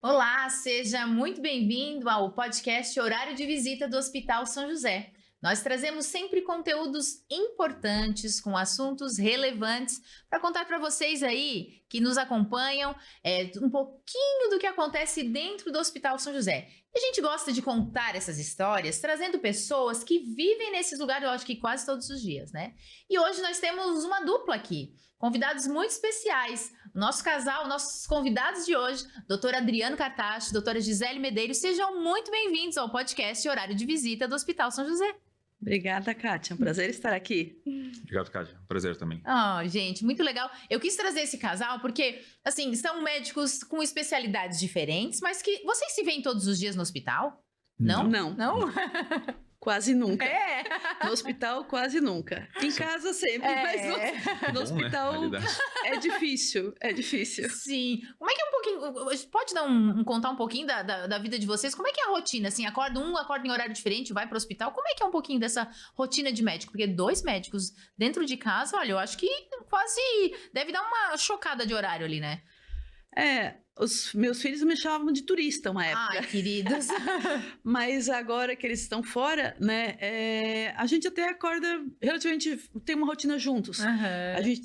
Olá, seja muito bem-vindo ao podcast Horário de Visita do Hospital São José. Nós trazemos sempre conteúdos importantes com assuntos relevantes para contar para vocês aí que nos acompanham um pouquinho do que acontece dentro do Hospital São José. E a gente gosta de contar essas histórias trazendo pessoas que vivem nesses lugares, eu acho que quase todos os dias, né? E hoje nós temos uma dupla aqui, convidados muito especiais. O nosso casal, nossos convidados de hoje, doutor Adriano Cartacho, doutora Gisele Medeiros, sejam muito bem-vindos ao podcast Horário de Visita do Hospital São José. Obrigada, Kátia. É um prazer estar aqui. Obrigado, Kátia. Prazer também. Oh, gente, muito legal. Eu quis trazer esse casal porque, assim, são médicos com especialidades diferentes, mas que vocês se veem todos os dias no hospital? Não? Não. Não? Quase nunca. É. No hospital, quase nunca. Em casa sempre, mas no Bom, hospital né? é difícil. É difícil. Sim. Como é que é um pouquinho... Pode dar contar um pouquinho da vida de vocês? Como é que é a rotina? Assim, acorda em horário diferente, vai para o hospital. Como é que é um pouquinho dessa rotina de médico? Porque 2 médicos dentro de casa, olha, eu acho que quase deve dar uma chocada de horário ali, né? Os meus filhos me chamavam de turista uma época. Ai, queridos. Mas agora que eles estão fora, né, a gente até acorda relativamente, tem uma rotina juntos. Uhum. A gente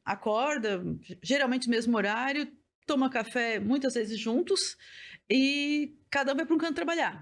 acorda, geralmente no mesmo horário, toma café muitas vezes juntos e cada um vai para um canto trabalhar.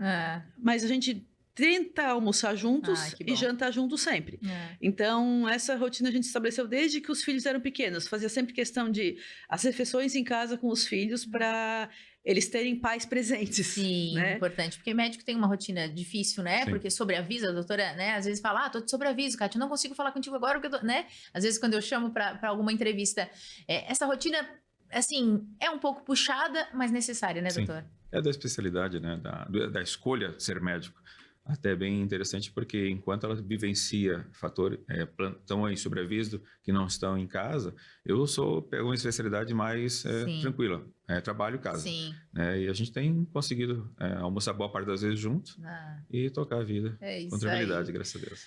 Mas a gente tenta almoçar juntos que bom. e jantar juntos sempre. Então, essa rotina a gente estabeleceu desde que os filhos eram pequenos. Fazia sempre questão de as refeições em casa com os filhos para eles terem pais presentes. Sim, né? Importante, porque médico tem uma rotina difícil, né? Sim. Porque sobreavisa, a doutora, né? Às vezes fala, tô de sobreaviso, Kátia, eu não consigo falar contigo agora, porque eu tô, né? Às vezes quando eu chamo para alguma entrevista, essa rotina, assim, é um pouco puxada, mas necessária, né, Sim. doutor? É da especialidade, né? Da escolha de ser médico. Até bem interessante porque enquanto ela vivencia plantão aí sobreaviso que não estão em casa, eu pego uma especialidade mais tranquila, trabalho em casa. Sim. E a gente tem conseguido almoçar boa parte das vezes juntos e tocar a vida com tranquilidade, aí. graças a Deus.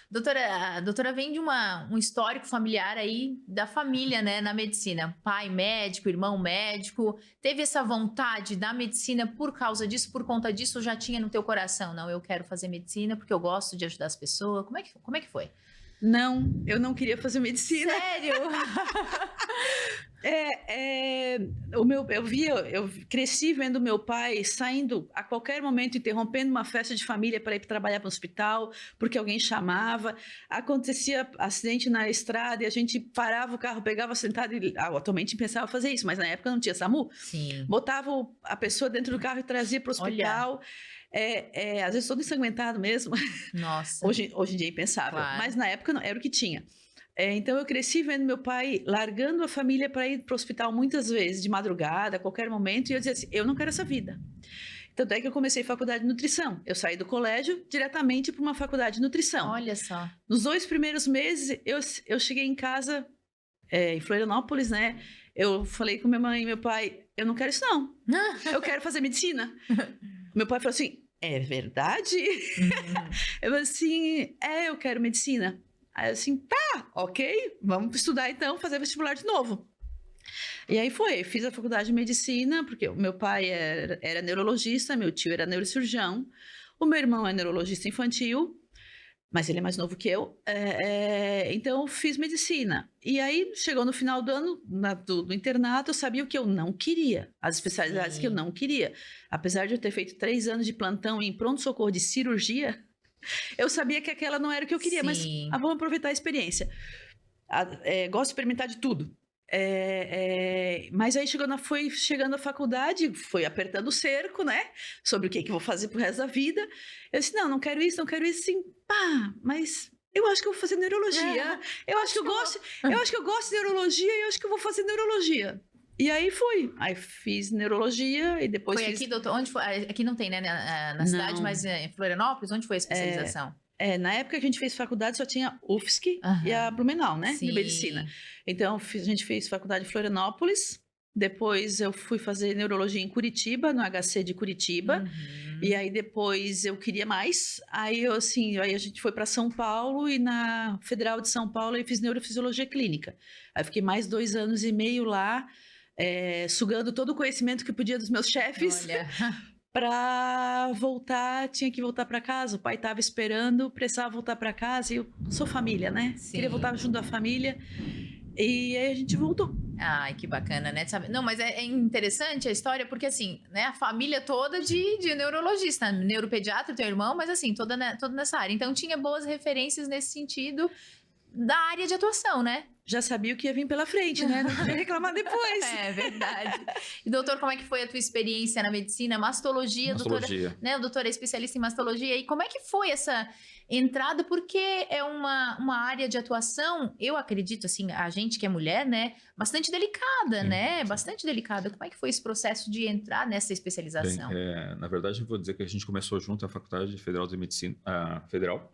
A doutora vem de um histórico familiar aí da família, né, na medicina. Pai médico, irmão médico. Teve essa vontade da medicina por causa disso, por conta disso, ou já tinha no teu coração? Não, eu quero fazer medicina porque eu gosto de ajudar as pessoas. Como é que foi? Não, eu não queria fazer medicina. Sério? Eu cresci vendo meu pai saindo a qualquer momento, interrompendo uma festa de família para ir trabalhar para o hospital, porque alguém chamava. Acontecia acidente na estrada e a gente parava o carro, pegava sentado e atualmente pensava fazer isso, mas na época não tinha SAMU. Sim. Botava a pessoa dentro do carro e trazia para o hospital. Às vezes todo ensanguentado mesmo. Nossa. Hoje em dia é impensável, Claro. mas na época não, era o que tinha. Então eu cresci vendo meu pai largando a família para ir para o hospital muitas vezes, de madrugada, a qualquer momento, e eu dizia assim, eu não quero essa vida. Tanto é que eu comecei faculdade de nutrição. Eu saí do colégio diretamente para uma faculdade de nutrição. Olha só. Nos 2 primeiros meses, eu cheguei em casa, em Florianópolis, né? Eu falei com minha mãe e meu pai, eu não quero isso não, eu quero fazer medicina. Meu pai falou assim, é verdade? Eu falei assim, eu quero medicina. Aí eu assim, tá, ok, vamos estudar então, fazer vestibular de novo. E aí fiz a faculdade de medicina, porque o meu pai era neurologista, meu tio era neurocirurgião, o meu irmão é neurologista infantil, mas ele é mais novo que eu, então eu fiz medicina. E aí, chegou no final do ano, do internato, eu sabia o que eu não queria, as especialidades que eu não queria. Apesar de eu ter feito 3 anos de plantão em pronto-socorro de cirurgia, eu sabia que aquela não era o que eu queria, mas vamos aproveitar a experiência. Gosto de experimentar de tudo. Mas aí foi chegando à faculdade, foi apertando o cerco, né? Sobre o que eu vou fazer pro resto da vida. Eu disse, não quero isso, sim. Mas eu acho que eu vou fazer neurologia. Eu acho que eu gosto de neurologia e eu acho que eu vou fazer neurologia. E aí fui. Aí fiz neurologia e depois Foi aqui, doutor? Onde foi? Aqui não tem, né? Na cidade, mas em Florianópolis, onde foi a especialização? Na época que a gente fez faculdade, só tinha UFSC e a Blumenau, né? Sim. De medicina. Então, a gente fez faculdade em Florianópolis. Depois eu fui fazer neurologia em Curitiba, no HC de Curitiba. E aí depois eu queria mais. Aí a gente foi para São Paulo e na Federal de São Paulo eu fiz neurofisiologia clínica. Aí fiquei mais 2 anos e meio lá. sugando todo o conhecimento que podia dos meus chefes. Olha. Para voltar, tinha que voltar para casa. O pai estava esperando, precisava voltar para casa. E eu sou família, né? Sim. Queria voltar junto da família. E aí a gente voltou. Ai, que bacana, né? Sabe? Não, mas é interessante a história, porque assim, né? A família toda de neurologista, neuropediatra, teu irmão, mas assim, toda nessa área. Então tinha boas referências nesse sentido da área de atuação, né? Já sabia o que ia vir pela frente, né? Não podia reclamar depois. É verdade. E doutor, como é que foi a tua experiência na medicina? Mastologia. Doutora, né? O doutor é especialista em mastologia. E como é que foi essa entrada? Porque é uma área de atuação, eu acredito, assim, a gente que é mulher, né? Bastante delicada, Sim, né? sim. Bastante delicada. Como é que foi esse processo de entrar nessa especialização? Bem, na verdade, eu vou dizer que a gente começou junto à Faculdade Federal de Medicina, Federal.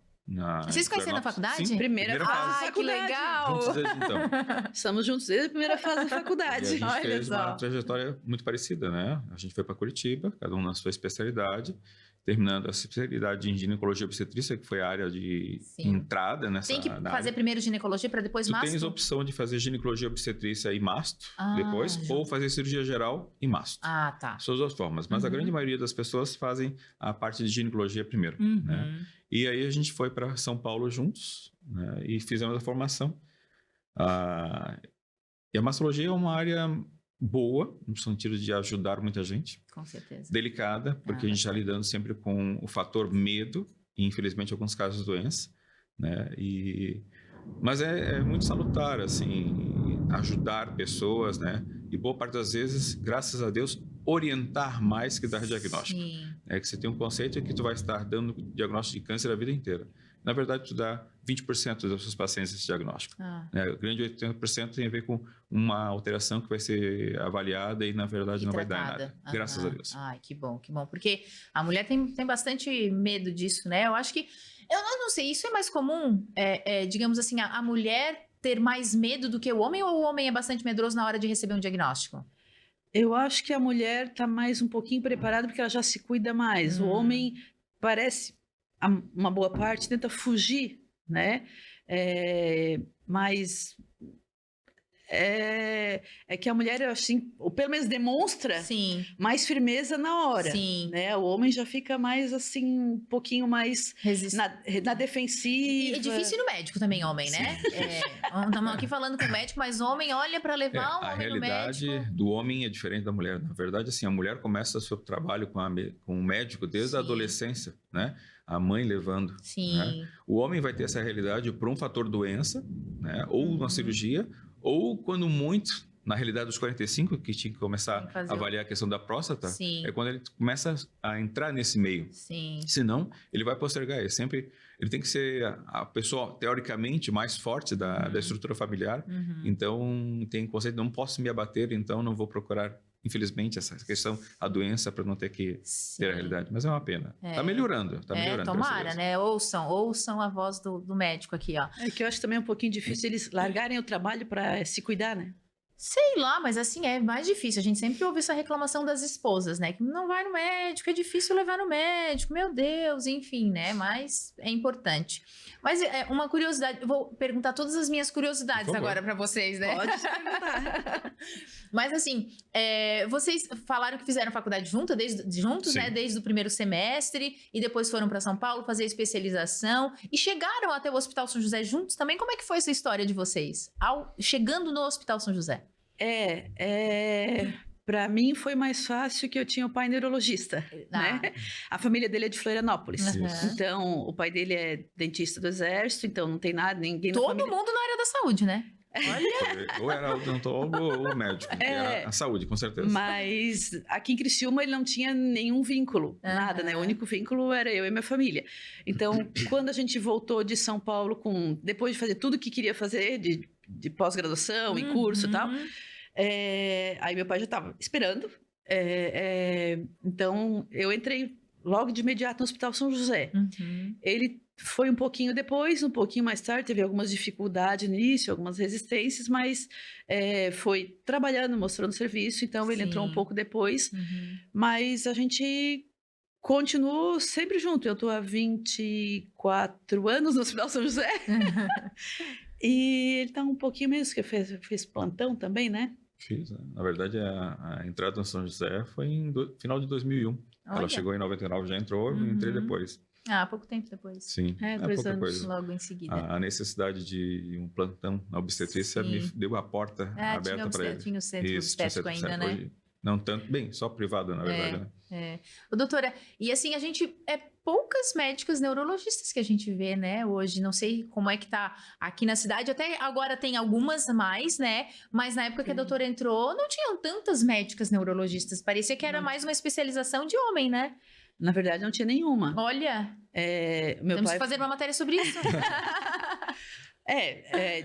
Vocês conheceram na faculdade? Sim, Primeira fase da Ai, que faculdade. legal! Juntos desde então. Estamos juntos desde a primeira fase da E faculdade. a gente Olha fez só. uma trajetória muito parecida, né? A gente foi para Curitiba, cada um na sua especialidade, terminando a especialidade em ginecologia e obstetrícia, que foi a área de Sim. entrada nessa Tem que na fazer área. primeiro ginecologia para depois Tu masto? tens a opção de fazer ginecologia e obstetrícia e masto depois, já. ou fazer cirurgia geral e masto. Ah, tá. São as duas formas, mas a Uhum. grande maioria das pessoas fazem a parte de ginecologia primeiro, Uhum. né? E aí a gente foi para São Paulo juntos, né? E fizemos a formação. E a mastologia é uma área boa, no sentido de ajudar muita gente, Com certeza. delicada, porque a gente está lidando sempre com o fator medo, e infelizmente alguns casos de doença, né? Mas é muito salutar, assim, ajudar pessoas, né? E boa parte das vezes, graças a Deus, orientar mais que dar diagnóstico. Sim. É que você tem um conceito que tu vai estar dando diagnóstico de câncer a vida inteira. Na verdade, tu dá 20% dos seus pacientes esse diagnóstico. O grande 80% tem a ver com uma alteração que vai ser avaliada e, na verdade, não vai dar nada. Graças a Deus. Ai, que bom, que bom. Porque a mulher tem bastante medo disso, né? Eu acho que... Eu não sei, isso é mais comum, digamos assim, a mulher ter mais medo do que o homem, ou o homem é bastante medroso na hora de receber um diagnóstico? Eu acho que a mulher está mais um pouquinho preparada porque ela já se cuida mais. O homem parece, uma boa parte, tenta fugir, né? Mas é que a mulher, assim, ou pelo menos demonstra Sim, mais firmeza na hora. sim. Né? O homem já fica mais, assim, um pouquinho mais na defensiva. E é difícil no médico também, homem, né? Estamos aqui falando com o médico, mas homem olha para levar um homem no médico. A realidade do homem é diferente da mulher. Na verdade, assim, a mulher começa seu trabalho com o médico desde a adolescência, né? A mãe levando. Sim. Né? O homem vai ter essa realidade por um fator doença, né? Ou uma cirurgia, ou quando muito, na realidade dos 45, que tinha que começar a avaliar a questão da próstata, Sim. é quando ele começa a entrar nesse meio. Sim. Senão, ele vai postergar. Ele tem que ser a pessoa, teoricamente, mais forte da estrutura familiar. Então, tem conceito, não posso me abater, então não vou procurar, infelizmente, essa questão, a doença, para não ter que ter a realidade. Mas é uma pena. Está melhorando, está melhorando. Tomara, né? Ouçam a voz do médico aqui, ó. É que eu acho também um pouquinho difícil eles largarem o trabalho para se cuidar, né? Sei lá, mas assim, é mais difícil. A gente sempre ouve essa reclamação das esposas, né? Que não vai no médico, é difícil levar no médico, meu Deus, enfim, né? Mas é importante. Mas uma curiosidade, eu vou perguntar todas as minhas curiosidades agora para vocês, né? Pode perguntar. Mas assim, vocês falaram que fizeram faculdade juntos, Sim. né? Desde o primeiro semestre, e depois foram para São Paulo fazer a especialização, e chegaram até o Hospital São José juntos também. Como é que foi essa história de vocês? Chegando no Hospital São José? Para mim foi mais fácil que eu tinha o pai neurologista, né? A família dele é de Florianópolis. Então, o pai dele é dentista do Exército, então não tem nada, ninguém na família... Todo mundo na área da saúde, né? Olha. Ou era odontólogo ou médico. Era a saúde, com certeza. Mas aqui em Criciúma ele não tinha nenhum vínculo, nada, né? O único vínculo era eu e minha família. Então, quando a gente voltou de São Paulo, depois de fazer tudo o que queria fazer, de pós-graduação e curso e tal, aí meu pai já estava esperando. Então, eu entrei logo de imediato no Hospital São José. Ele foi um pouquinho depois, um pouquinho mais tarde, teve algumas dificuldades no início, algumas resistências, mas foi trabalhando, mostrando serviço, então ele entrou um pouco depois. Mas a gente continuou sempre junto. Eu estou há 24 anos no Hospital São José. E ele está um pouquinho menos, que fez plantão também, né? Fiz, né? Na verdade, a entrada no São José foi em final de 2001. Olha. Ela chegou em 99, já entrou, eu entrei depois. Pouco tempo depois. Sim, 2 pouca anos. coisa. Logo em seguida. A necessidade de um plantão na obstetrícia me deu a porta aberta para ele. Tinha o centro obstétrico ainda, né? Hoje, não tanto, bem, só privado, na verdade, né? Doutora, e assim, a gente, poucas médicas neurologistas que a gente vê, né, hoje, não sei como é que tá aqui na cidade, até agora tem algumas mais, né, mas na época que a doutora entrou, não tinham tantas médicas neurologistas, parecia que era mais uma especialização de homem, né? Na verdade, não tinha nenhuma. Olha, meu temos pai... que fazer uma matéria sobre isso.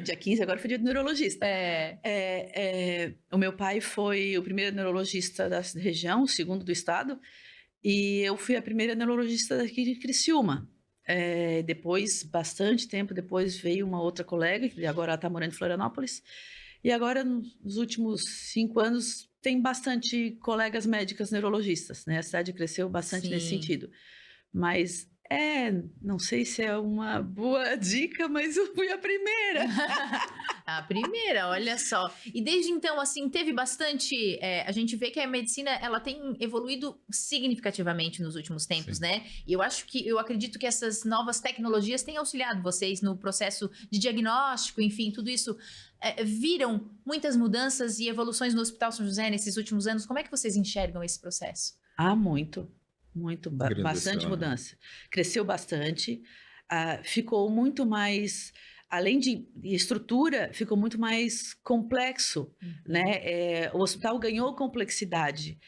Dia 15 agora foi dia do neurologista. O meu pai foi o primeiro neurologista da região, o segundo do estado, e eu fui a primeira neurologista daqui de Criciúma. Depois, bastante tempo depois, veio uma outra colega, que agora ela está morando em Florianópolis, e agora, nos últimos 5 anos, tem bastante colegas médicas neurologistas, né? A cidade cresceu bastante nesse sentido. Mas... não sei se é uma boa dica, mas eu fui a primeira. A primeira, olha só. E desde então, assim, teve bastante... a gente vê que a medicina, ela tem evoluído significativamente nos últimos tempos, né? E eu acredito que essas novas tecnologias têm auxiliado vocês no processo de diagnóstico, enfim, tudo isso. Viram muitas mudanças e evoluções no Hospital São José nesses últimos anos. Como é que vocês enxergam esse processo? Muito. Bastante mudança. Cresceu bastante, ficou muito mais, além de estrutura, ficou muito mais complexo, né? O hospital ganhou complexidade,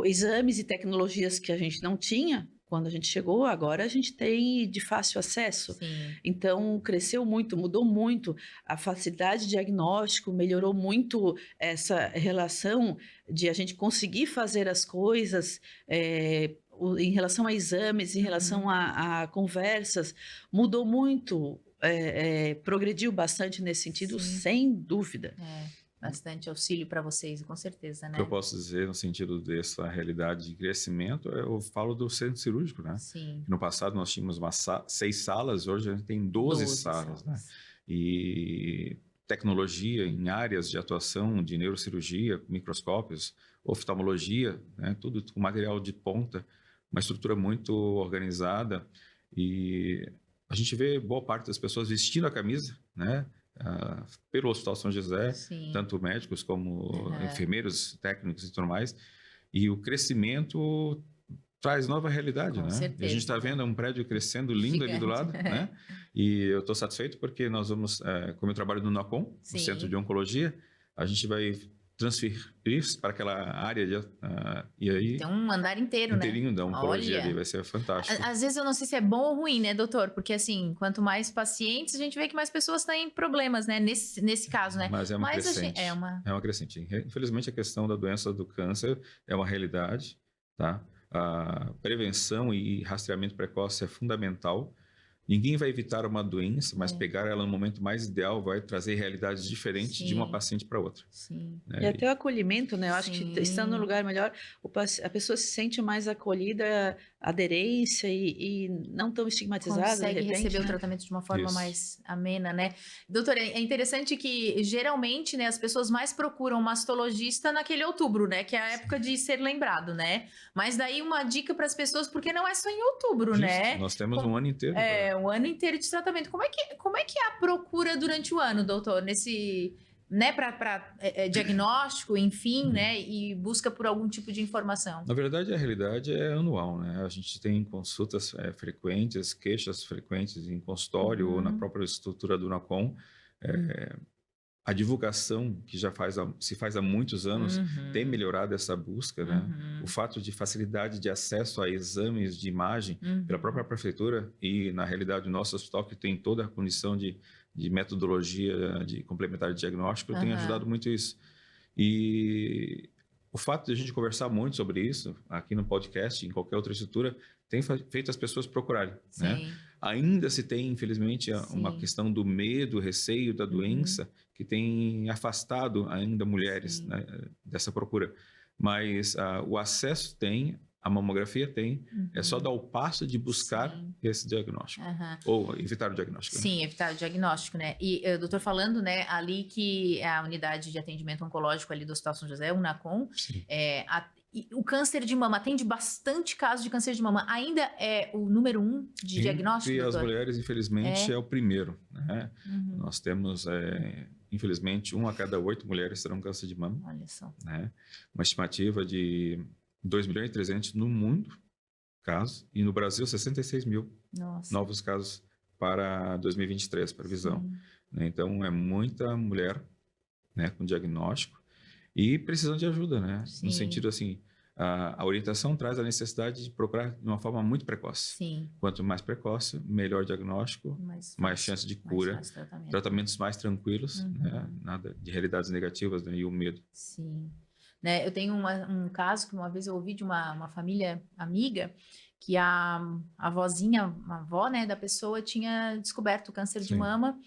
exames e tecnologias que a gente não tinha quando a gente chegou, agora a gente tem de fácil acesso. Sim. Então, cresceu muito, mudou muito, a facilidade de diagnóstico melhorou muito essa relação de a gente conseguir fazer as coisas, em relação a exames, em relação a conversas, mudou muito, progrediu bastante nesse sentido, sem dúvida. Bastante auxílio para vocês, com certeza, né? O que eu posso dizer no sentido dessa realidade de crescimento, eu falo do centro cirúrgico, né? Sim. No passado nós tínhamos 6 salas, hoje a gente tem 12 salas, né? E tecnologia em áreas de atuação de neurocirurgia, microscópios, oftalmologia, né? Tudo com material de ponta, uma estrutura muito organizada, e a gente vê boa parte das pessoas vestindo a camisa, né? Pelo Hospital São José, tanto médicos como enfermeiros, técnicos e tudo mais, e o crescimento traz nova realidade, com né? certeza, e a gente está vendo um prédio crescendo lindo ali do lado, né? E eu estou satisfeito porque nós vamos, como eu trabalho no NACOM, no Centro de Oncologia, a gente vai transferir isso para aquela área e aí... Tem um andar inteiro, inteirinho da oncologia ali, vai ser fantástico. Às vezes eu não sei se é bom ou ruim, né, doutor? Porque assim, quanto mais pacientes, a gente vê que mais pessoas têm problemas, né? Nesse caso, né? Mas é uma crescente. É uma crescente. Infelizmente, a questão da doença do câncer é uma realidade, tá? A prevenção e rastreamento precoce é fundamental. Ninguém vai evitar uma doença, mas pegar ela no momento mais ideal vai trazer realidades diferentes de uma paciente para outra. Sim. Né? E até o acolhimento, né? Eu acho que estando no lugar melhor, a pessoa se sente mais acolhida, aderência e não tão estigmatizada. Consegue receber o tratamento de uma forma mais amena, né? Doutora, é interessante que geralmente, né, as pessoas mais procuram mastologista naquele outubro, né? Que é a época de ser lembrado, né? Mas daí uma dica para as pessoas, porque não é só em outubro, né? Nós temos um ano inteiro. Um ano inteiro de tratamento. Como é que é a procura durante o ano, doutor? Nesse, né, para diagnóstico, enfim, né, e busca por algum tipo de informação? Na verdade, a realidade é anual, né? A gente tem consultas frequentes, queixas frequentes em consultório ou na própria estrutura do NACOM. A divulgação que se faz há muitos anos tem melhorado essa busca, né? O fato de facilidade de acesso a exames de imagem pela própria prefeitura e, na realidade, o nosso hospital, que tem toda a condição de metodologia de complementar de diagnóstico, tem ajudado muito isso. E o fato de a gente conversar muito sobre isso aqui no podcast, em qualquer outra estrutura, tem feito as pessoas procurarem, né? Ainda se tem, infelizmente, uma questão do medo, receio da doença, que tem afastado ainda mulheres, né, dessa procura. Mas o acesso tem, A mamografia tem, é só dar o passo de buscar esse diagnóstico, ou evitar o diagnóstico. Sim, evitar o diagnóstico, né? E o doutor falando, né, ali que a unidade de atendimento oncológico ali do Hospital São José, o UNACOM, e o câncer de mama, atende bastante casos de câncer de mama, ainda é o número 1 de diagnóstico, E as doutor? mulheres, infelizmente, é o primeiro, né? Nós temos, infelizmente, 1 a cada 8 mulheres terão câncer de mama. Olha só. Né? Uma estimativa de 2.300.000 no mundo, casos, e no Brasil 66 mil novos casos para 2023, previsão. Né? Então, é muita mulher, né, com diagnóstico e precisando de ajuda, né? No sentido assim, a orientação traz a necessidade de procurar de uma forma muito precoce. Sim. Quanto mais precoce, melhor diagnóstico, mais chance de cura, tratamentos mais tranquilos, né? Nada de realidades negativas, né? E o medo. Sim. Né, eu tenho um caso que uma vez eu ouvi de uma família amiga que a avózinha, a avó, né, da pessoa tinha descoberto câncer de mama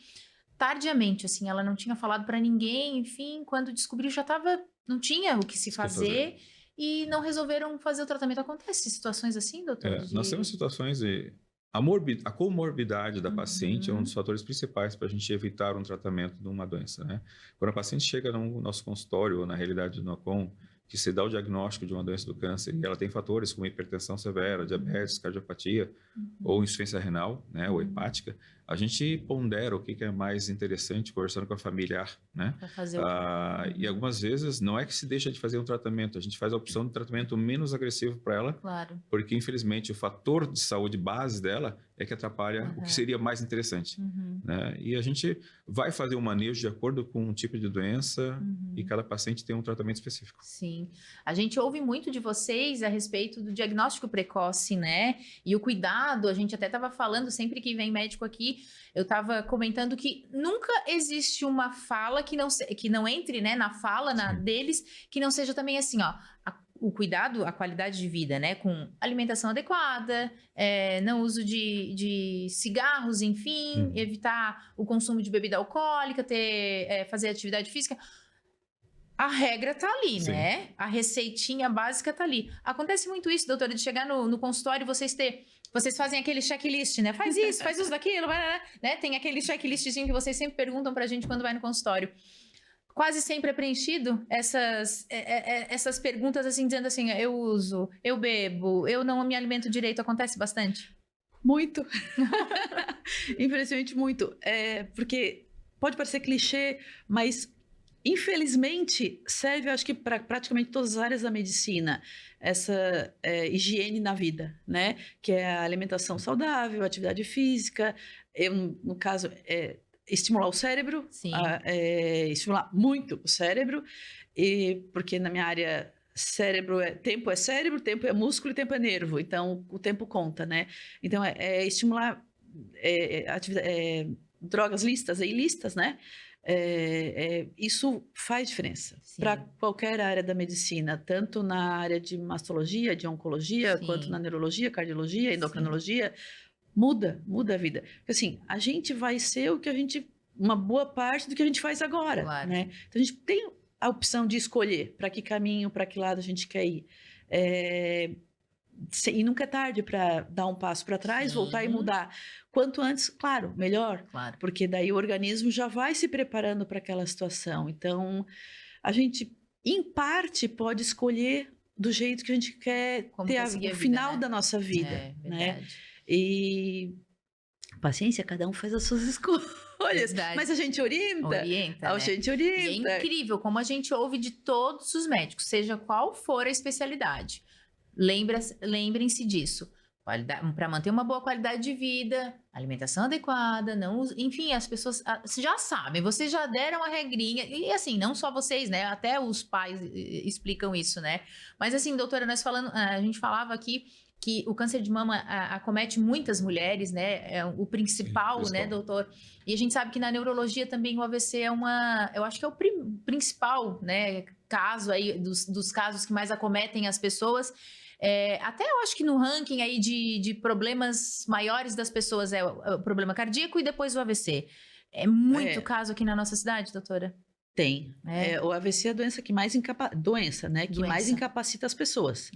tardiamente, assim, ela não tinha falado para ninguém, enfim, quando descobriu já não tinha o que se fazer e não resolveram fazer o tratamento. Acontece situações assim, doutor? Nós temos situações de... A comorbidade da paciente é um dos fatores principais para a gente evitar um tratamento de uma doença, né? Quando a paciente chega no nosso consultório ou na realidade do NACOM, que se dá o diagnóstico de uma doença do câncer e ela tem fatores como hipertensão severa, diabetes, cardiopatia ou insuficiência renal, né, ou hepática, a gente pondera o que é mais interessante conversando com a familiar, né? E algumas vezes não é que se deixa de fazer um tratamento, a gente faz a opção de tratamento menos agressivo para ela, porque infelizmente o fator de saúde base dela é que atrapalha o que seria mais interessante, né? E a gente vai fazer um manejo de acordo com o tipo de doença e cada paciente tem um tratamento específico. Sim, a gente ouve muito de vocês a respeito do diagnóstico precoce, né? E o cuidado, a gente até estava falando, sempre que vem médico aqui, eu estava comentando que nunca existe uma fala que não entre, né, na fala deles, que não seja também assim, ó, o cuidado, a qualidade de vida, né, com alimentação adequada, não uso de cigarros, enfim, evitar o consumo de bebida alcoólica, fazer atividade física. A regra tá ali, né? A receitinha básica tá ali. Acontece muito isso, doutora, de chegar no consultório e vocês fazem aquele checklist, né? Faz isso, faz uso daquilo, né? Tem aquele checklistzinho que vocês sempre perguntam pra gente quando vai no consultório. Quase sempre é preenchido essas perguntas, assim, dizendo assim, eu uso, eu bebo, eu não me alimento direito. Acontece bastante? Muito. Infelizmente, muito. Porque pode parecer clichê, mas... Infelizmente, serve, acho que para praticamente todas as áreas da medicina, essa higiene na vida, né? Que é a alimentação saudável, atividade física, no caso, estimular o cérebro, estimular muito o cérebro, porque na minha área, tempo é cérebro, tempo é músculo e tempo é nervo, então o tempo conta, né? Então, estimular drogas listas e ilícitas, né? Isso faz diferença para qualquer área da medicina, tanto na área de mastologia, de oncologia, quanto na neurologia, cardiologia, endocrinologia. Muda a vida. Porque, assim, a gente vai ser uma boa parte do que a gente faz agora, né? Então, a gente tem a opção de escolher para que caminho, para que lado a gente quer ir. E nunca é tarde para dar um passo para trás, voltar e mudar. Quanto antes, claro, melhor. Porque daí o organismo já vai se preparando para aquela situação. Então, a gente, em parte, pode escolher do jeito que a gente quer ter o final da nossa vida. Né? E paciência, cada um faz as suas escolhas. Mas a gente orienta. A gente orienta. E é incrível como a gente ouve de todos os médicos, seja qual for a especialidade. Lembrem-se disso. Para manter uma boa qualidade de vida, alimentação adequada, enfim, as pessoas já sabem, vocês já deram a regrinha, e assim, não só vocês, né, até os pais explicam isso, né, mas assim, doutora, a gente falava aqui que o câncer de mama acomete muitas mulheres, né, é o principal, né, doutor, e a gente sabe que na neurologia também o AVC eu acho que é o principal, né, caso aí, dos casos que mais acometem as pessoas. Até eu acho que no ranking aí de problemas maiores das pessoas é o problema cardíaco e depois o AVC. É muito caso aqui na nossa cidade, doutora? Tem. O AVC é a doença que mais mais incapacita as pessoas.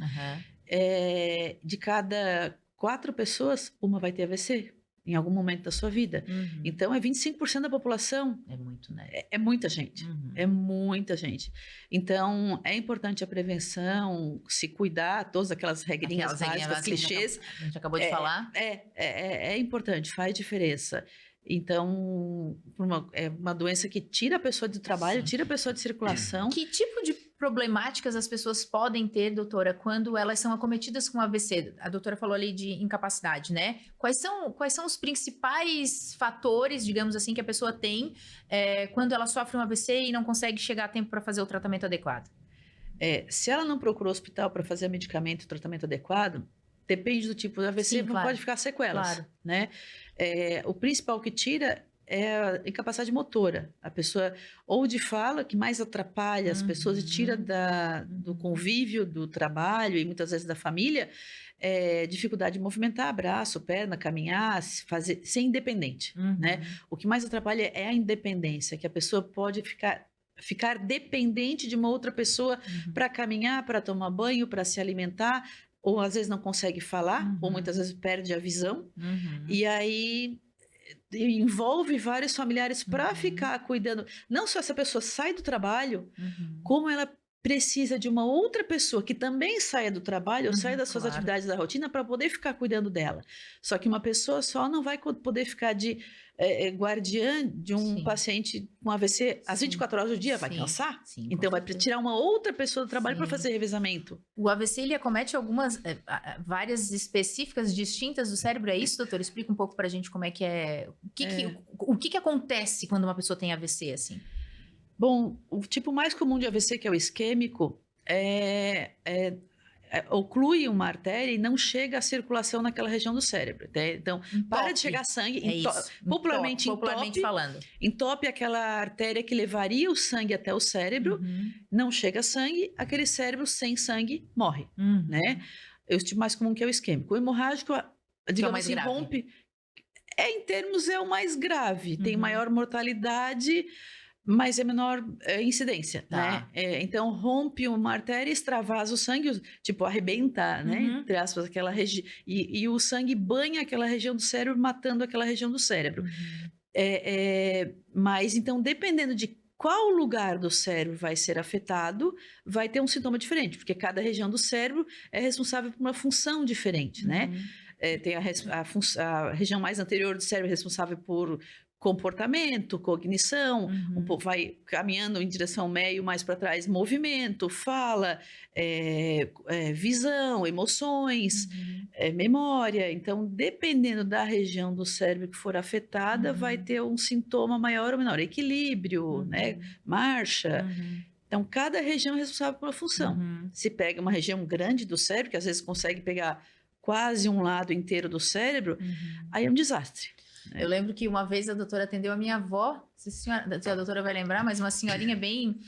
de cada 4 pessoas, uma vai ter AVC em algum momento da sua vida. Então, é 25% da população. É muito, né? É muita gente. É muita gente. Então, é importante a prevenção, se cuidar, todas aquelas regrinhas básicas, clichês. A gente acabou de falar. É importante, faz diferença. Então, é uma doença que tira a pessoa do trabalho, tira a pessoa de circulação. Que tipo de problemáticas as pessoas podem ter, doutora, quando elas são acometidas com AVC? A doutora falou ali de incapacidade, né? Quais são os principais fatores, digamos assim, que a pessoa tem quando ela sofre um AVC e não consegue chegar a tempo para fazer o tratamento adequado? Se ela não procurou o hospital para fazer medicamento e tratamento adequado, depende do tipo de AVC, não pode ficar sequelas, né? O principal que tira é a incapacidade motora. A pessoa, ou de fala, que mais atrapalha as pessoas e tira do convívio, do trabalho e muitas vezes da família, dificuldade de movimentar braço, perna, caminhar, ser independente, né? O que mais atrapalha é a independência, que a pessoa pode ficar dependente de uma outra pessoa para caminhar, para tomar banho, para se alimentar, ou às vezes não consegue falar, ou muitas vezes perde a visão, e aí envolve vários familiares para ficar cuidando. Não só essa pessoa sai do trabalho, como ela precisa de uma outra pessoa que também saia do trabalho ou saia das suas atividades da rotina para poder ficar cuidando dela. Só que uma pessoa só não vai poder ficar de guardiã de um paciente com AVC às 24 horas do dia, vai cansar. Então vai tirar uma outra pessoa do trabalho para fazer revezamento. O AVC, ele acomete várias específicas distintas do cérebro, é isso, doutor? Explica um pouco para a gente como é que é... O que acontece quando uma pessoa tem AVC, assim? Bom, o tipo mais comum de AVC, que é o isquêmico, oclui uma artéria e não chega a circulação naquela região do cérebro. Então, para de chegar sangue, popularmente falando. Entope aquela artéria que levaria o sangue até o cérebro, não chega sangue, aquele cérebro sem sangue morre, né? O tipo mais comum que é o isquêmico. O hemorrágico, digamos assim, rompe... em termos, é o mais grave, tem maior mortalidade, mas é menor incidência, né? Então, rompe uma artéria, extravasa o sangue, tipo, arrebenta, né? Entre aspas, aquela região. E o sangue banha aquela região do cérebro, matando aquela região do cérebro. Mas, então, dependendo de qual lugar do cérebro vai ser afetado, vai ter um sintoma diferente, porque cada região do cérebro é responsável por uma função diferente, né? Tem a região mais anterior do cérebro responsável por comportamento, cognição, um pouco vai caminhando em direção ao meio, mais para trás, movimento, fala, visão, emoções, memória. Então, dependendo da região do cérebro que for afetada, vai ter um sintoma maior ou menor. Equilíbrio, né? Marcha. Então, cada região é responsável por uma função. Se pega uma região grande do cérebro, que às vezes consegue pegar quase um lado inteiro do cérebro, aí é um desastre. Eu lembro que uma vez a doutora atendeu a minha avó, se a doutora vai lembrar, mas uma senhorinha bem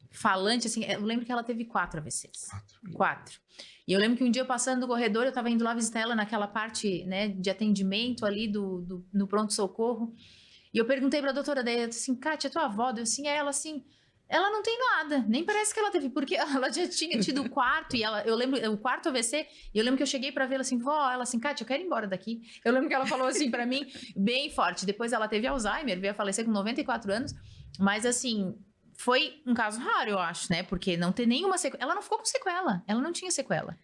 falante, assim, eu lembro que ela teve 4 AVCs. 4. E eu lembro que um dia, passando no corredor, eu estava indo lá visitar ela naquela parte, né, de atendimento ali no pronto-socorro, e eu perguntei para a doutora, daí, assim, Kátia, tua avó? Eu assim, ela assim... Ela não tem nada, nem parece que ela teve, porque ela já tinha tido o quarto, e eu lembro, o quarto AVC, e eu lembro que eu cheguei pra ver ela assim, vó, ela assim, Kátia, eu quero ir embora daqui. Eu lembro que ela falou assim pra mim, bem forte. Depois ela teve Alzheimer, veio a falecer com 94 anos, mas assim, foi um caso raro, eu acho, né? Porque não tem nenhuma sequela, ela não ficou com sequela, ela não tinha sequela.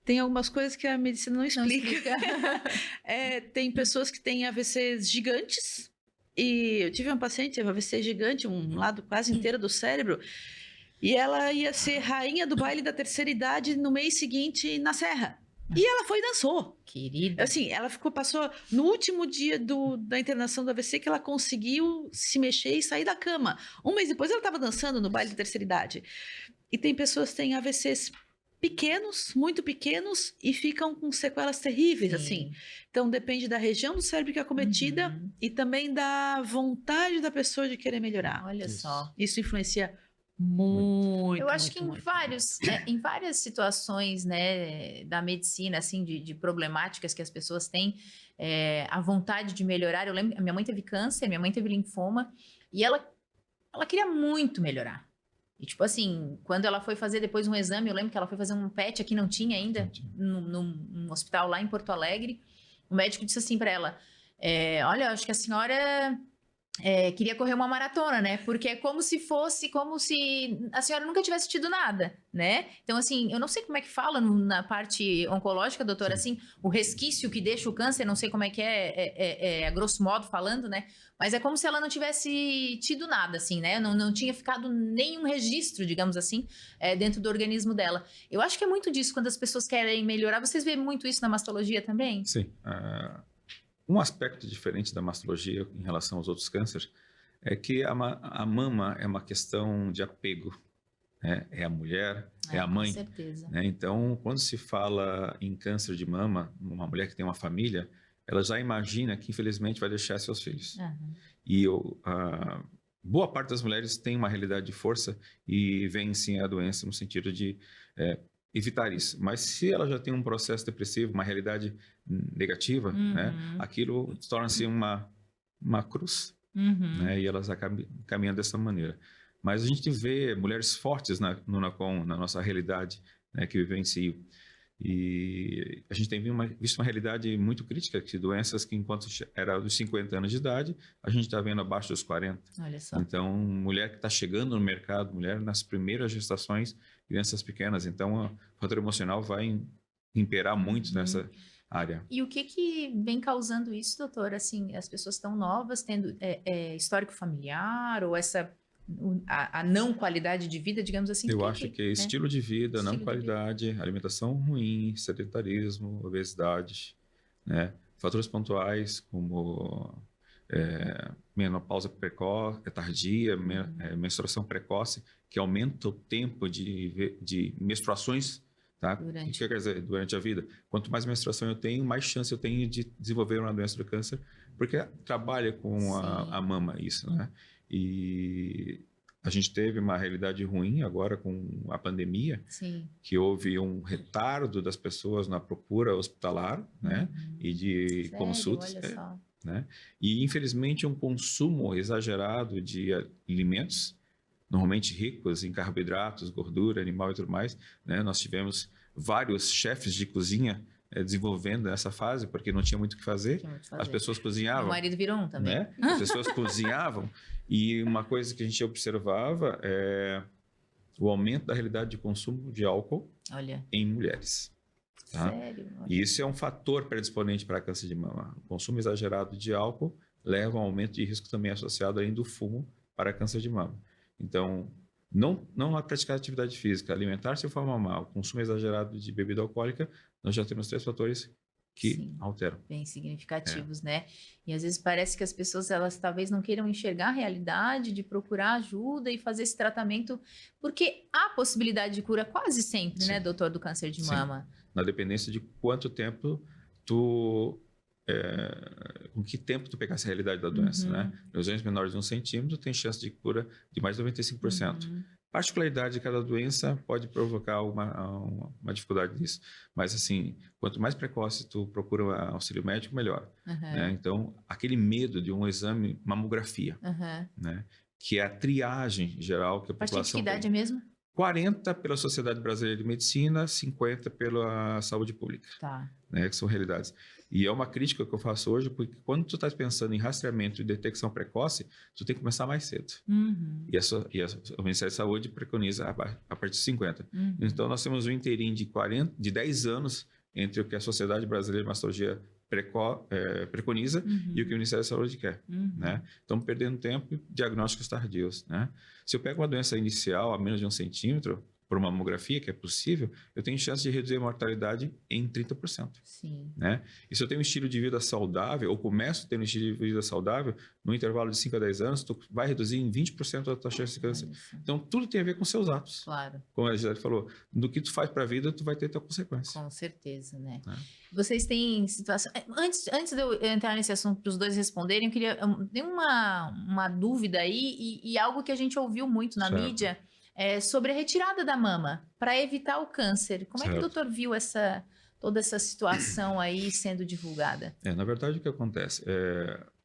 Tem algumas coisas que a medicina não explica. Tem pessoas que têm AVCs gigantes. E eu tive uma paciente, teve um AVC gigante, um lado quase inteiro do cérebro, e ela ia ser rainha do baile da terceira idade no mês seguinte na Serra. E ela foi e dançou. Querida. Assim, ela passou no último dia da internação do AVC que ela conseguiu se mexer e sair da cama. Um mês depois ela estava dançando no baile da terceira idade. E tem pessoas que têm AVCs pequenos, muito pequenos, e ficam com sequelas terríveis, assim. Então, depende da região do cérebro que é acometida e também da vontade da pessoa de querer melhorar. Olha só. Isso influencia muito. Eu acho que em várias situações, né, da medicina, assim, de problemáticas que as pessoas têm, a vontade de melhorar. Eu lembro, minha mãe teve câncer, minha mãe teve linfoma, e ela queria muito melhorar. E, tipo assim, quando ela foi fazer depois um exame, eu lembro que ela foi fazer um PET, aqui não tinha ainda, num hospital lá em Porto Alegre. O médico disse assim pra ela, olha, acho que a senhora queria correr uma maratona, né? Porque é como se a senhora nunca tivesse tido nada, né? Então, assim, eu não sei como é que fala na parte oncológica, doutora, assim, o resquício que deixa o câncer, não sei como é que a grosso modo falando, né? Mas é como se ela não tivesse tido nada, assim, né? Não tinha ficado nenhum registro, digamos assim, dentro do organismo dela. Eu acho que é muito disso, quando as pessoas querem melhorar. Vocês veem muito isso na mastologia também? Sim. Um aspecto diferente da mastologia em relação aos outros cânceres é que a mama é uma questão de apego, né? É a mulher, é a mãe. Com certeza. Né? Então, quando se fala em câncer de mama, uma mulher que tem uma família, ela já imagina que, infelizmente, vai deixar seus filhos. Uhum. E boa parte das mulheres tem uma realidade de força e vencem a doença no sentido de evitar isso. Mas se ela já tem um processo depressivo, uma realidade negativa, né, aquilo torna-se uma cruz, né, e elas acabam caminhando dessa maneira. Mas a gente vê mulheres fortes no NACOM, na nossa realidade, né, que vivenciam. E a gente tem visto uma realidade muito crítica, que doenças que enquanto era dos 50 anos de idade, a gente está vendo abaixo dos 40. Olha só. Então, mulher que está chegando no mercado, mulher nas primeiras gestações, crianças pequenas. Então, o fator emocional vai imperar muito nessa área. E o que vem causando isso, doutor? Assim, as pessoas tão novas, tendo histórico familiar ou a não qualidade de vida, digamos assim? Eu acho que estilo de vida, não qualidade, alimentação ruim, sedentarismo, obesidade, né? Fatores pontuais como menopausa precoce, tardia, menstruação precoce, que aumenta o tempo de menstruações, tá? O que quer dizer durante a vida? Quanto mais menstruação eu tenho, mais chance eu tenho de desenvolver uma doença do câncer, porque trabalha com a mama isso, né? E a gente teve uma realidade ruim agora com a pandemia, que houve um retardo das pessoas na procura hospitalar, né? E de consultas. Olha só. Né? E, infelizmente, um consumo exagerado de alimentos, normalmente ricos em carboidratos, gordura animal e tudo mais, né? Nós tivemos vários chefes de cozinha desenvolvendo nessa fase, porque não tinha muito o que fazer. As pessoas cozinhavam. Meu marido virou um também. Né? As pessoas cozinhavam e uma coisa que a gente observava é o aumento da realidade de consumo de álcool em mulheres. Tá? Sério? E isso é um fator predisponente para câncer de mama. O consumo exagerado de álcool leva a um aumento de risco também associado além do fumo para câncer de mama. Então, não a praticar atividade física, alimentar-se de forma mal, consumo exagerado de bebida alcoólica, nós já temos 3 fatores que alteram. Bem significativos, né? E às vezes parece que as pessoas, elas talvez não queiram enxergar a realidade, de procurar ajuda e fazer esse tratamento, porque há possibilidade de cura quase sempre, né, doutor, do câncer de mama? Na dependência de quanto tempo com que tempo tu pegar essa realidade da doença, né? Lesões menores de 1 centímetro tem chance de cura de mais de 95%. Particularidade de cada doença pode provocar uma dificuldade nisso. Mas, assim, quanto mais precoce tu procura auxílio médico, melhor. Né? Então, aquele medo de um exame, mamografia, né? Que é a triagem geral que a população tem. A partir de que idade mesmo? 40 pela Sociedade Brasileira de Medicina, 50 pela Saúde Pública. Tá. Né, que são realidades. E é uma crítica que eu faço hoje, porque quando tu está pensando em rastreamento e detecção precoce, tu tem que começar mais cedo. E o Ministério da Saúde preconiza a partir de 50. Então, nós temos um inteirinho de 10 anos entre o que a Sociedade Brasileira de Mastologia preconiza e o que o Ministério da Saúde quer. Né? Estamos perdendo tempo em diagnósticos tardios. Né? Se eu pego uma doença inicial a menos de 1 centímetro, por uma mamografia, que é possível, eu tenho chance de reduzir a mortalidade em 30%. Sim. Né? E se eu tenho um estilo de vida saudável, ou começo a ter um estilo de vida saudável, no intervalo de 5 a 10 anos, tu vai reduzir em 20% a tua chance de câncer. Então, tudo tem a ver com seus atos. Claro. Como a Gisele falou, do que tu faz para a vida, tu vai ter tua consequência. Com certeza, né? Vocês têm situação... Antes de eu entrar nesse assunto para os dois responderem, eu queria... Tem uma dúvida aí e algo que a gente ouviu muito na mídia... sobre a retirada da mama para evitar o câncer. Como é que o doutor viu toda essa situação aí sendo divulgada? Na verdade, o que acontece?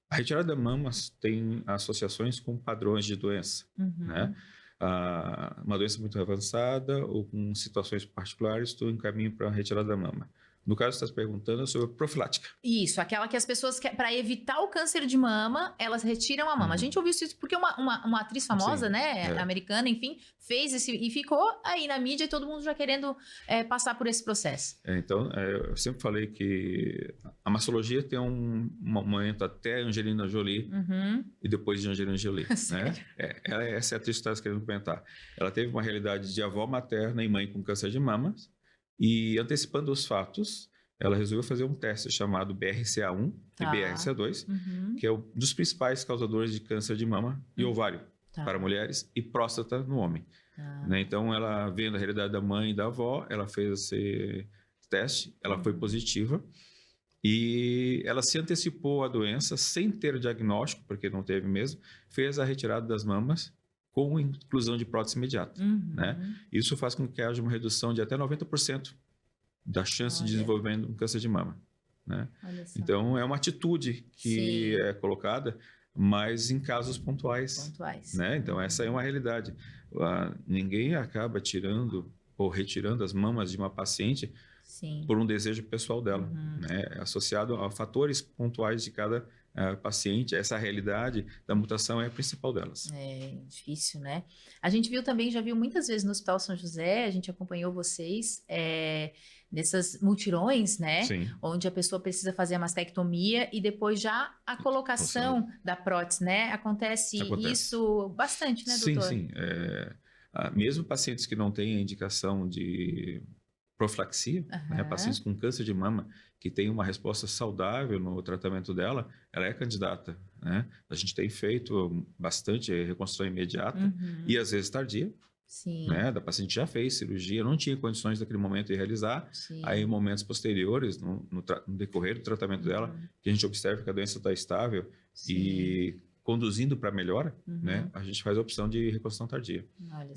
A retirada da mama tem associações com padrões de doença. Né? uma doença muito avançada ou com situações particulares, estou em caminho para a retirada da mama. No caso, você está perguntando sobre profilática. Isso, aquela que as pessoas, para evitar o câncer de mama, elas retiram a mama. A gente ouviu isso porque uma atriz famosa, Sim, né, americana, enfim, fez esse e ficou aí na mídia e todo mundo já querendo passar por esse processo. Então, eu sempre falei que a mastologia tem um momento até Angelina Jolie e depois de Angelina Jolie, né? Essa é a atriz que está querendo comentar. Ela teve uma realidade de avó materna e mãe com câncer de mamas. E antecipando os fatos, ela resolveu fazer um teste chamado BRCA1 e BRCA2, que é um dos principais causadores de câncer de mama e ovário para mulheres e próstata no homem. Né? Então, ela vendo a realidade da mãe e da avó, ela fez esse teste, ela foi positiva e ela se antecipou à doença sem ter diagnóstico, porque não teve mesmo, fez a retirada das mamas com inclusão de prótese imediata. Né? Isso faz com que haja uma redução de até 90% da chance de desenvolvimento de um câncer de mama. Né? Então, é uma atitude que é colocada, mas em casos pontuais. Né? Então, essa é uma realidade. Ninguém acaba tirando ou retirando as mamas de uma paciente por um desejo pessoal dela. Né? É associado a fatores pontuais de cada paciente, essa realidade da mutação é a principal delas. É difícil, né? A gente viu também, já viu muitas vezes no Hospital São José, a gente acompanhou vocês nessas mutirões, né? Sim. Onde a pessoa precisa fazer a mastectomia e depois já a colocação da prótese, né? Acontece isso bastante, né, doutor? Sim. Mesmo pacientes que não têm a indicação de profilaxia, né, pacientes com câncer de mama que tem uma resposta saudável no tratamento dela, ela é candidata. Né? A gente tem feito bastante reconstrução imediata e às vezes tardia. Né? Da paciente já fez cirurgia, não tinha condições naquele momento de realizar. Aí em momentos posteriores, no decorrer do tratamento dela, que a gente observa que a doença está estável e conduzindo para melhora, né? A gente faz a opção de reconstrução tardia.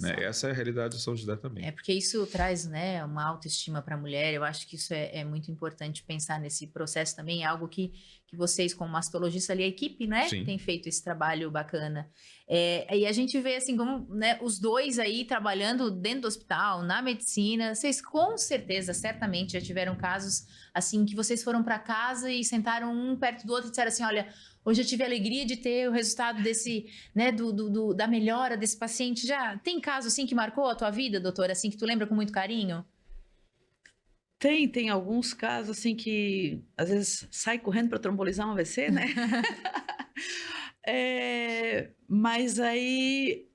Né? Essa é a realidade do São José também. É porque isso traz, né, uma autoestima para a mulher. Eu acho que isso é muito importante pensar nesse processo também. É algo que vocês, como mastologista ali, a equipe, né, tem feito esse trabalho bacana. E a gente vê, assim, como, né, os dois aí trabalhando dentro do hospital, na medicina. Vocês, com certeza, certamente, já tiveram casos, assim, que vocês foram para casa e sentaram um perto do outro e disseram assim, olha, hoje eu tive a alegria de ter o resultado desse, né, da melhora desse paciente. Já tem caso, assim, que marcou a tua vida, doutora, assim, que tu lembra com muito carinho? Tem alguns casos, assim, que às vezes sai correndo para trombolizar um AVC, né? Mas aí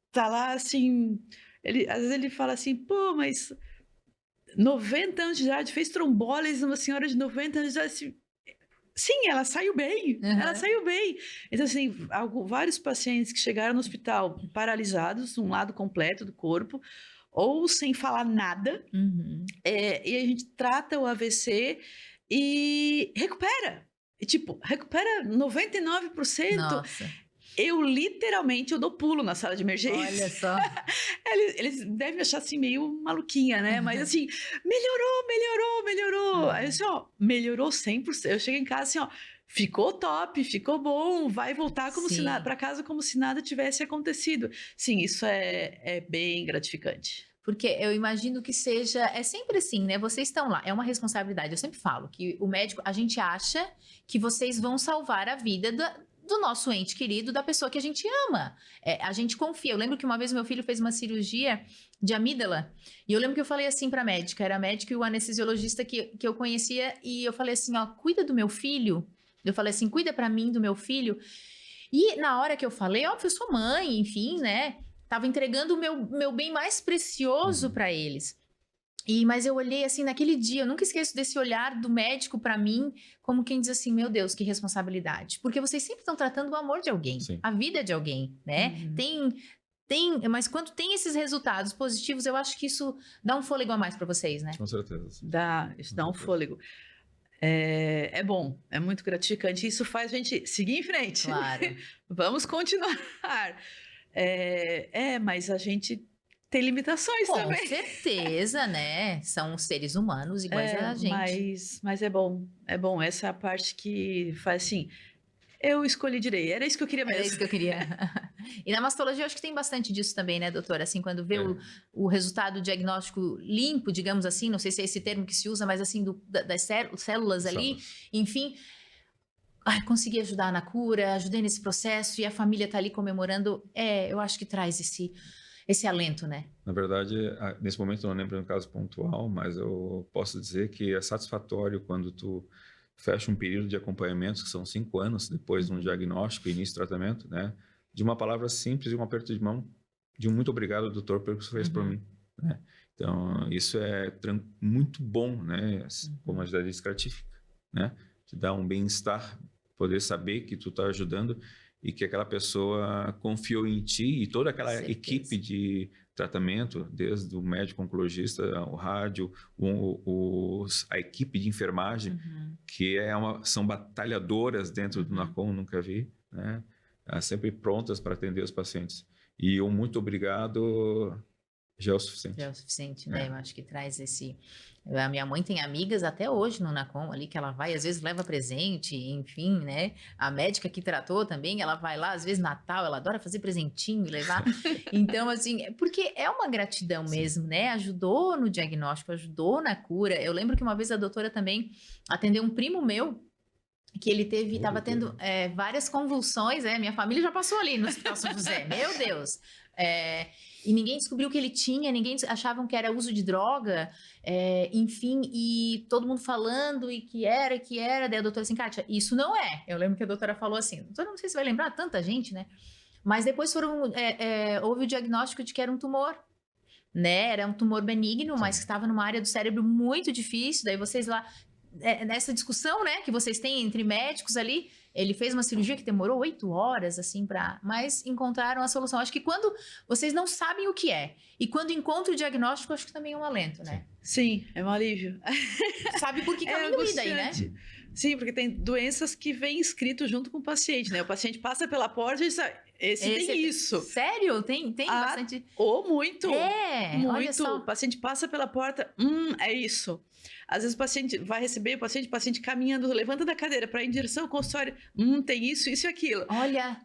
tá lá, assim, às vezes ele fala assim, pô, mas 90 anos de idade, fez trombólise numa senhora de 90 anos de idade, assim, sim, ela saiu bem, ela saiu bem. Então, assim, vários pacientes que chegaram no hospital paralisados, um lado completo do corpo, ou sem falar nada, e a gente trata o AVC e recupera. Recupera 99%. Nossa. Eu literalmente dou pulo na sala de emergência. Olha só. Eles devem achar assim meio maluquinha, né? Mas assim, melhorou. Aí assim, ó, melhorou 100%. Eu chego em casa assim, ó, ficou top, ficou bom, vai voltar como se nada, para casa como se nada tivesse acontecido. Sim, isso é bem gratificante. Porque eu imagino que é sempre assim, né? Vocês estão lá, é uma responsabilidade. Eu sempre falo que o médico, a gente acha que vocês vão salvar a vida do nosso ente querido, da pessoa que a gente ama. A gente confia. Eu lembro que uma vez meu filho fez uma cirurgia de amígdala, e eu lembro que eu falei assim pra médica, era a médica e o anestesiologista que eu conhecia, e eu falei assim, ó, cuida do meu filho. Eu falei assim, cuida pra mim do meu filho. E na hora que eu falei, óbvio, eu sou mãe, enfim, né? Tava entregando o meu bem mais precioso pra eles. Mas eu olhei assim, naquele dia, eu nunca esqueço desse olhar do médico pra mim, como quem diz assim, meu Deus, que responsabilidade. Porque vocês sempre estão tratando o amor de alguém, a vida de alguém, né? Mas quando tem esses resultados positivos, eu acho que isso dá um fôlego a mais pra vocês, né? Com certeza. Isso dá um fôlego. É bom, é muito gratificante. Isso faz a gente seguir em frente. Claro. Vamos continuar. Mas a gente tem limitações também. Com certeza, né? São seres humanos iguais a gente. Mas é bom. Essa é a parte que faz assim, eu escolhi direito. Era isso que eu queria mesmo. Era isso que eu queria. E na mastologia eu acho que tem bastante disso também, né, doutora? Assim, quando vê o resultado diagnóstico limpo, digamos assim, não sei se é esse termo que se usa, mas assim, das células ali, enfim... consegui ajudar na cura, ajudei nesse processo e a família tá ali comemorando, eu acho que traz esse alento, né? Na verdade, nesse momento eu não lembro um caso pontual, mas eu posso dizer que é satisfatório quando tu fecha um período de acompanhamento, que são 5 anos depois de um diagnóstico e início do tratamento, né? De uma palavra simples e um aperto de mão, de um muito obrigado, doutor, pelo que você fez por mim, né? Então, isso é muito bom, né? Como a gente diz, gratifica, né? Te dá um bem-estar, poder saber que tu está ajudando e que aquela pessoa confiou em ti e toda aquela equipe de tratamento, desde o médico oncologista, o rádio, a equipe de enfermagem, que são batalhadoras dentro do NACOM, nunca vi, né? Sempre prontas para atender os pacientes. E um muito obrigado já é o suficiente. Já é o suficiente, né? Eu acho que traz esse... A minha mãe tem amigas até hoje no NACOM ali, que ela vai, às vezes leva presente, enfim, né? A médica que tratou também, ela vai lá, às vezes Natal, ela adora fazer presentinho e levar. Então, assim, porque é uma gratidão mesmo, né? Ajudou no diagnóstico, ajudou na cura. Eu lembro que uma vez a doutora também atendeu um primo meu, que ele estava tendo várias convulsões, minha família já passou ali no Hospital São José, meu Deus. E ninguém descobriu o que ele tinha, ninguém achavam que era uso de droga, enfim, e todo mundo falando e que era, daí a doutora assim, Kátia, isso não é. Eu lembro que a doutora falou assim, doutora, não sei se vai lembrar, tanta gente, né? Mas depois houve o diagnóstico de que era um tumor, né? Era um tumor benigno, mas que estava numa área do cérebro muito difícil, daí vocês lá, nessa discussão, né, que vocês têm entre médicos ali, ele fez uma cirurgia que demorou 8 horas, assim, mas encontraram a solução. Acho que quando vocês não sabem o que é, e quando encontram o diagnóstico, acho que também é um alento, né? Sim, é um alívio. Sabe por que caminho ida aí, né? Sim, porque tem doenças que vêm escrito junto com o paciente, né? O paciente passa pela porta e diz, esse tem isso. Sério? Tem bastante... Ou muito. Muito. Olha só. O paciente passa pela porta, é isso. Às vezes o paciente vai receber, o paciente caminhando, levanta da cadeira para ir em direção ao consultório, tem isso e aquilo. Olha.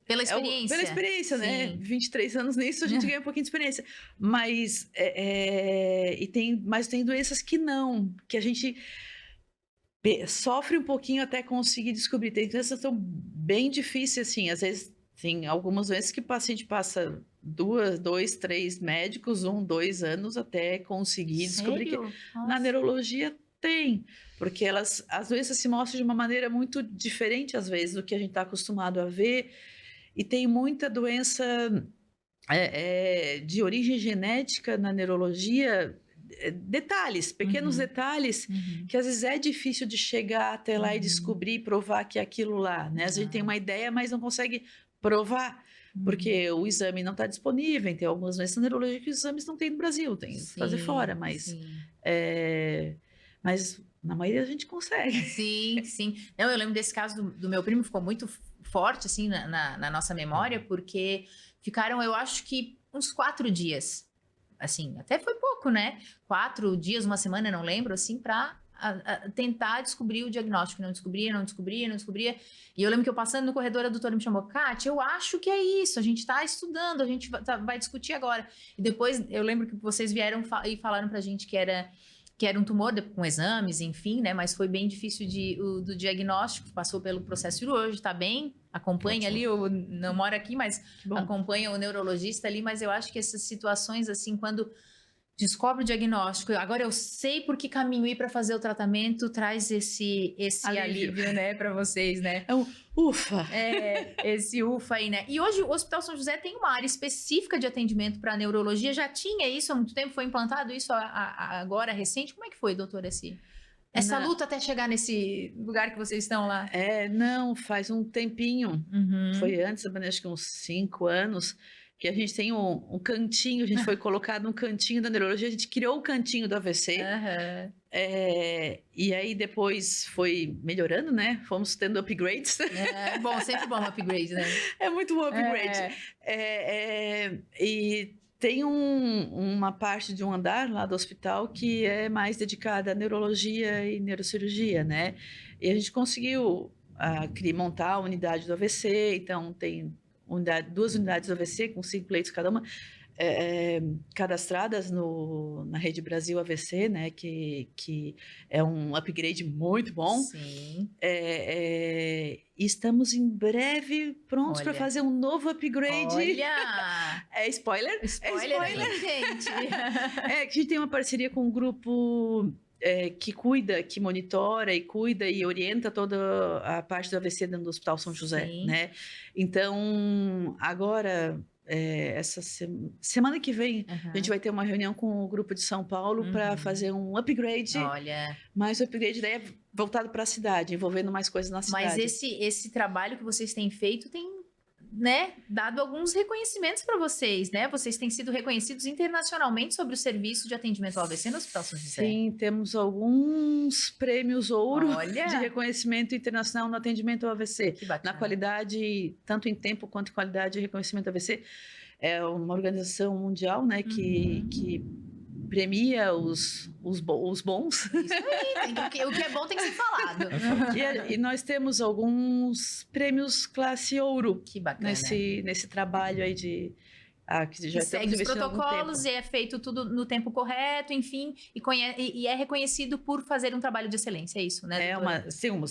Pela experiência. Pela experiência, sim, né? 23 anos nisso, a gente ganha um pouquinho de experiência. Mas tem doenças que não, que a gente sofre um pouquinho até conseguir descobrir. Tem doenças que são bem difíceis, assim. Às vezes tem algumas doenças que o paciente passa 2, 3 médicos, 1, 2 anos até conseguir descobrir que na neurologia tem, porque as doenças se mostram de uma maneira muito diferente às vezes do que a gente está acostumado a ver, e tem muita doença de origem genética na neurologia, detalhes, pequenos detalhes, que às vezes é difícil de chegar até lá e descobrir, provar que é aquilo lá, né? A gente tem uma ideia, mas não consegue provar, porque o exame não está disponível. Tem algumas doenças na neurologia que os exames não tem no Brasil, tem que fazer fora, mas na maioria a gente consegue. Sim. Não, eu lembro desse caso do meu primo, ficou muito forte, assim, na nossa memória, porque ficaram, eu acho que uns 4 dias, assim, até foi pouco, né? 4 dias, uma semana, não lembro, assim, para tentar descobrir o diagnóstico. Não descobria. E eu lembro que eu passando no corredor, a doutora me chamou, Kátia, eu acho que é isso, a gente está estudando, a gente vai discutir agora. E depois, eu lembro que vocês vieram e falaram pra gente que era um tumor com exames, enfim, né? Mas foi bem difícil do diagnóstico, passou pelo processo cirúrgico, tá bem? Acompanha ali, eu não moro aqui, mas acompanha o neurologista ali, mas eu acho que essas situações, assim, quando descobre o diagnóstico, agora eu sei por que caminho ir para fazer o tratamento, traz esse alívio, né, para vocês, né? É um ufa! Esse ufa aí, né? E hoje o Hospital São José tem uma área específica de atendimento para neurologia, já tinha isso há muito tempo, foi implantado isso agora, recente? Como é que foi, doutora, essa luta até chegar nesse lugar que vocês estão lá? Não, faz um tempinho, foi antes, acho que uns 5 anos, que a gente tem um cantinho, a gente foi colocado num cantinho da neurologia, a gente criou o cantinho do AVC, e aí depois foi melhorando, né? Fomos tendo upgrades. Bom, sempre bom upgrade, né? É muito bom upgrade. E tem uma parte de um andar lá do hospital que é mais dedicada à neurologia e neurocirurgia, né? E a gente conseguiu montar a unidade do AVC, então tem 2 unidades do AVC com 5 leitos cada uma, cadastradas na Rede Brasil AVC, né, que é um upgrade muito bom. Sim. E estamos em breve prontos para fazer um novo upgrade. Olha! É spoiler? Spoiler aí, gente! Que a gente tem uma parceria com um grupo que cuida, que monitora e cuida e orienta toda a parte do AVC dentro do Hospital São José, Sim. né? Então, agora, essa semana que vem, a gente vai ter uma reunião com o grupo de São Paulo para fazer um upgrade. Olha. Mas o upgrade daí é voltado para a cidade, envolvendo mais coisas na cidade. Mas esse trabalho que vocês têm feito tem, né, dado alguns reconhecimentos para vocês, né? Vocês têm sido reconhecidos internacionalmente sobre o serviço de atendimento ao AVC no Hospital São José. Sim, temos alguns prêmios ouro Olha. de reconhecimento internacional no atendimento ao AVC. Que bacana. Na qualidade, tanto em tempo quanto em qualidade de reconhecimento ao AVC. É uma organização mundial, né, que premia os bons. Isso aí, o que é bom tem que ser falado. E nós temos alguns prêmios classe ouro. Que bacana. Nesse trabalho aí de... que já segue os protocolos e é feito tudo no tempo correto, enfim, e é reconhecido por fazer um trabalho de excelência, é isso, né?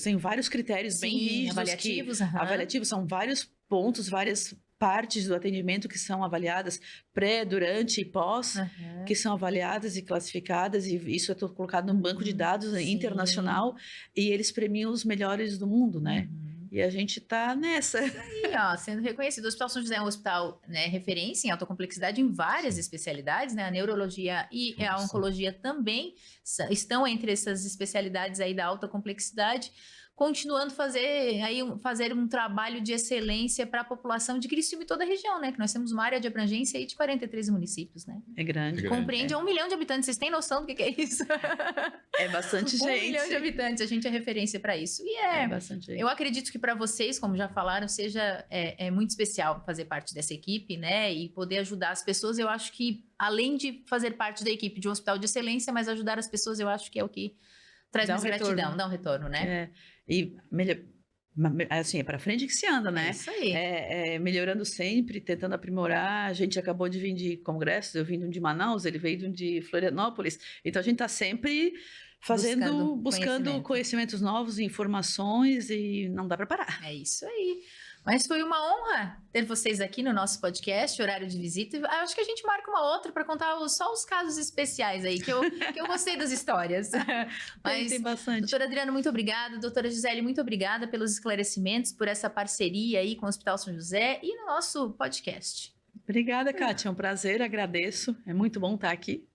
Tem vários critérios bem rígidos. Avaliativos. Avaliativos são vários pontos, várias partes do atendimento que são avaliadas, pré, durante e pós, que são avaliadas e classificadas, e isso é tudo colocado num banco de dados internacional, e eles premiam os melhores do mundo, né? E a gente tá nessa. Aí, ó, sendo reconhecido. O Hospital São José é um hospital, né, referência em alta complexidade em várias especialidades, né? A neurologia e a oncologia também estão entre essas especialidades aí da alta complexidade, continuando fazer um trabalho de excelência para a população de Criciúma e toda a região, né? Que nós temos uma área de abrangência aí de 43 municípios, né? É grande. Compreende 1 milhão de habitantes. Vocês têm noção do que é isso? É bastante gente. 1 milhão de habitantes, a gente é referência para isso. E é bastante gente. Eu acredito que para vocês, como já falaram, seja muito especial fazer parte dessa equipe, né? E poder ajudar as pessoas. Eu acho que, além de fazer parte da equipe de um hospital de excelência, mas ajudar as pessoas, eu acho que é o que traz mais gratidão, dá um retorno, né? E assim, é para frente que se anda, né? É isso aí. Melhorando sempre, tentando aprimorar. A gente acabou de vir de congressos, eu vim de Manaus, ele veio de Florianópolis. Então a gente está sempre buscando conhecimentos novos, informações, e não dá para parar. É isso aí. Mas foi uma honra ter vocês aqui no nosso podcast, Horário de Visita. Acho que a gente marca uma outra para contar só os casos especiais aí, que eu gostei das histórias. Mas, tem bastante. Doutora Adriana, muito obrigada. Doutora Gisele, muito obrigada pelos esclarecimentos, por essa parceria aí com o Hospital São José e no nosso podcast. Obrigada, Kátia. É um prazer, agradeço. É muito bom estar aqui.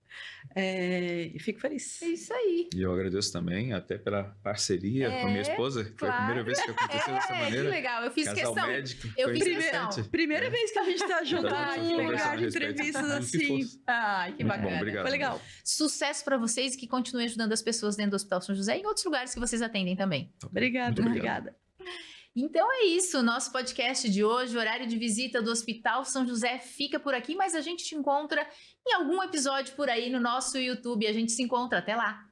E fico feliz. É isso aí. E eu agradeço também, até pela parceria com a minha esposa, que foi a primeira vez que aconteceu dessa maneira. Que legal, eu fiz Casal questão. Médico, eu fiz questão. Primeira vez que a gente está junto num lugar de entrevistas assim. Ai, que bacana. Bom, obrigado. Foi legal. Sucesso para vocês e que continuem ajudando as pessoas dentro do Hospital São José e em outros lugares que vocês atendem também. Obrigada. Então é isso, nosso podcast de hoje, horário de visita do Hospital São José fica por aqui, mas a gente te encontra em algum episódio por aí no nosso YouTube. A gente se encontra, até lá!